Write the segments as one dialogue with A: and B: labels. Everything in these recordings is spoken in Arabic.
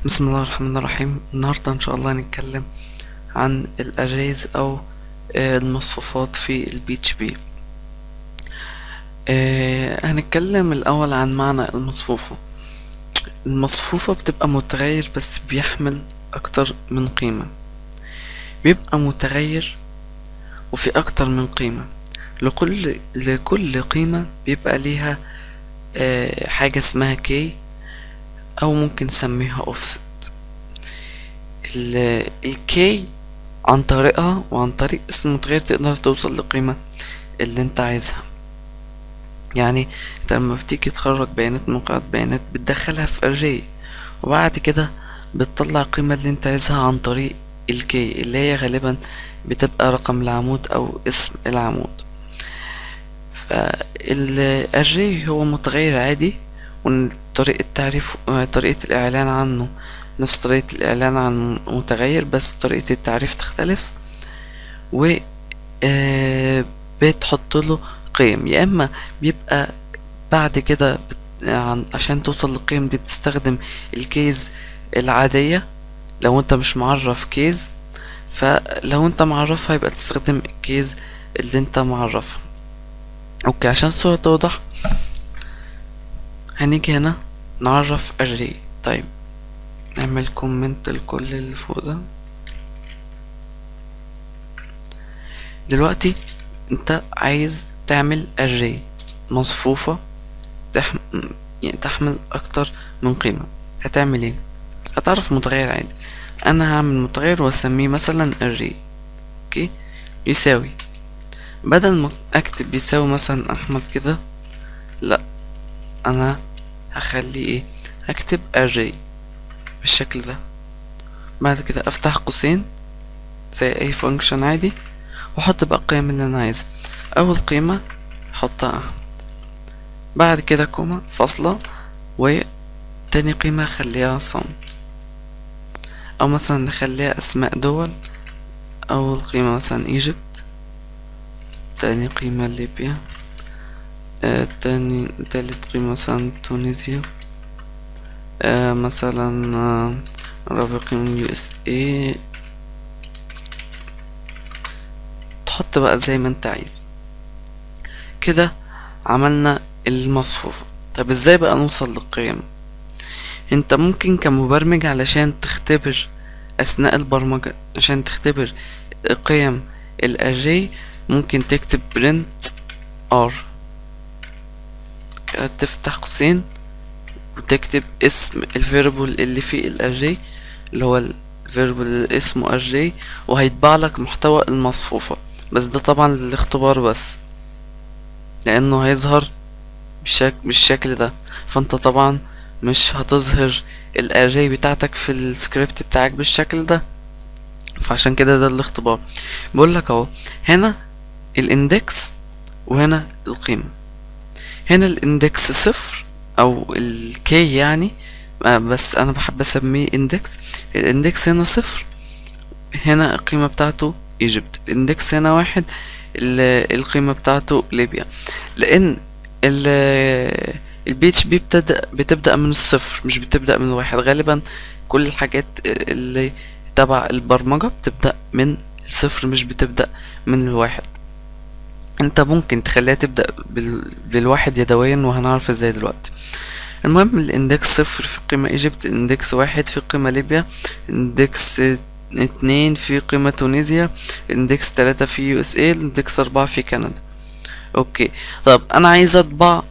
A: بسم الله الرحمن الرحيم. النهاردة إن شاء الله هنتكلم عن الأريز أو المصفوفات في البي اتش بي. هنتكلم الأول عن معنى المصفوفة. المصفوفة بتبقى متغير بس بيحمل أكتر من قيمة، بيبقى متغير وفي أكتر من قيمة. لكل قيمة بيبقى ليها حاجة اسمها كي أو ممكن نسميها اوفست. الكي عن طريقها وعن طريق اسم المتغير تقدر توصل للقيمة اللي انت عايزها. يعني انت لما بتيجي تخرج بيانات من قاعدة بيانات بتدخلها في array، وبعد كده بتطلع القيمة اللي انت عايزها عن طريق الكي اللي هي غالبا بتبقى رقم العمود او اسم العمود. فالarray هو متغير عادي، وطريقة تعريف طريقة الإعلان عنه نفس طريقة الإعلان عن متغير، بس طريقة التعريف تختلف. و بتحط له قيم، يا إما بيبقى بعد كده عشان توصل للقيم دي بتستخدم الكيز العادية لو انت مش معرف كيز، فلو انت معرفها يبقى تستخدم الكيز اللي انت معرفها. اوكي، عشان الصورة توضح هنيجي هنا نعرف array. طيب نعمل كومنت لكل اللي فوق ده. دلوقتي انت عايز تعمل array مصفوفة يعني تحمل اكتر من قيمة. هتعمل ايه؟ هتعرف متغير عادي. انا هعمل متغير واسميه مثلا array. اوكي، يساوي، بدل ما اكتب يساوي مثلا احمد كده، لا انا هخليه ايه، هكتب array بالشكل ده. بعد كده افتح قوسين زي اي فانكشن عادي، واحط بقى القيم اللي انا عايزها. اول قيمة احطها احمد، بعد كده كوما فاصلة، وتاني قيمة خليها صم، او مثلا نخليها اسماء دول. اول قيمة مثلا ايجيبت، تاني قيمة ليبيا، تالت قيمة مثلا تونسيا، مثلا رابع قيمة يو اس اي. تحط بقى زي ما انت عايز. كده عملنا المصفوفة. طب ازاي بقى نوصل للقيم؟ انت ممكن كمبرمج علشان تختبر اثناء البرمجة، عشان تختبر قيم الاري، ممكن تكتب print r، كده تفتح قوسين وتكتب اسم الفيربل اللي فيه الاري اللي هو الفيربل اللي اسمه array، وهيطبع لك محتوى المصفوفة. بس ده طبعا للاختبار بس، لانه هيظهر بالشكل ده، فانت طبعا مش هتظهر الاري بتاعتك في السكريبت بتاعك بالشكل ده، فعشان كده ده الاختبار. بقول لك اهو، هنا الاندكس وهنا القيمة. هنا الاندكس صفر او الكي يعني، بس انا بحب اسميه اندكس. الاندكس هنا صفر، هنا القيمة بتاعته ايجيبت. الاندكس هنا واحد، القيمة بتاعته ليبيا. لان البي اتش بي بتبدأ من الصفر، مش بتبدأ من الواحد. غالبا كل الحاجات اللي تبع البرمجة بتبدأ من الصفر، مش بتبدأ من الواحد. انت ممكن تخليها تبدأ بالواحد يدويا، وهنعرف ازاي دلوقتي. المهم الاندكس صفر في قيمة ايجيبت، الاندكس واحد في قيمة ليبيا، الاندكس اتنين في قيمة تونسيا، الاندكس تلاتة في يو اس اي، الاندكس اربعة في كندا. اوكي، طب انا عايز اطبع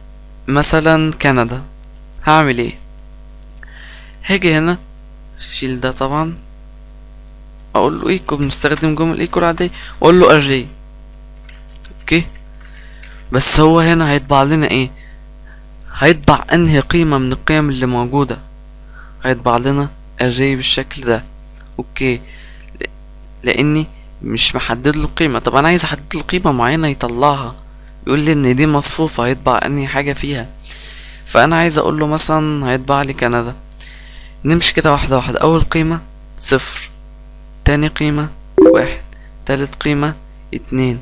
A: مثلا كندا، هعمل ايه؟ هاجي هنا شيل ده طبعا، اقول له ايكو، بنستخدم جمل ايكو العادية، واقول له array. اوكي، بس هو هنا هيطبع لنا ايه؟ هيطبع انهي قيمة من القيم اللي موجودة؟ هيطبع لنا array بالشكل ده. اوكي، لاني مش محدد له قيمة. طب انا عايز احدد له قيمة معينة يطلعها، يقول لي ان دي مصفوفة، هيطبع انهي حاجة فيها. فانا عايز اقول له مثلا هيطبع لي كندا. نمشي كده واحدة واحدة. اول قيمة صفر، تاني قيمة واحد، تالت قيمة اتنين،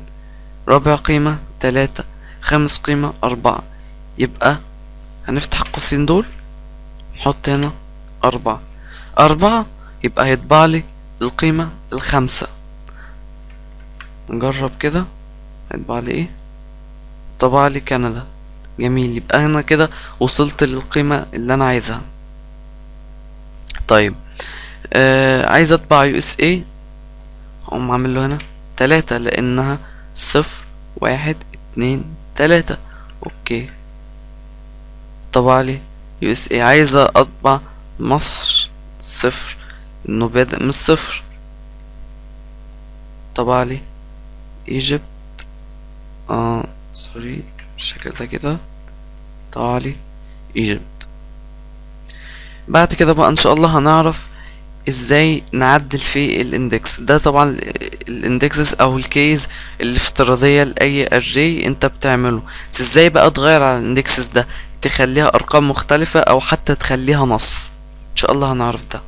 A: رابع قيمة تلاتة، خامس قيمة أربعة. يبقى هنفتح القوسين دول، نحط هنا أربعة. 4 يبقى هيطبع لي القيمة ال5. نجرب كده، هيطبع لي ايه؟ طبع لي كندا. جميل، يبقى انا كده وصلت للقيمة اللي انا عايزها. طيب عايز اطبع USA، هقوم عامل له هنا 3 لانها 0 1 2 3. اوكي، طبع لي USA. عايز اطبع مصر 0 انه بادئ من 0، طبع لي ايجيبت سوري بالشكل ده كده، طبع لي ايجيبت. بعد كده بقى ان شاء الله هنعرف ازاي نعدل في الاندكس ده. طبعا الاندكسز او الكيز الافتراضية لاي اري انت بتعمله، بس ازاي بقى تغير على الاندكسز ده، تخليها ارقام مختلفة او حتى تخليها نص، ان شاء الله هنعرف ده.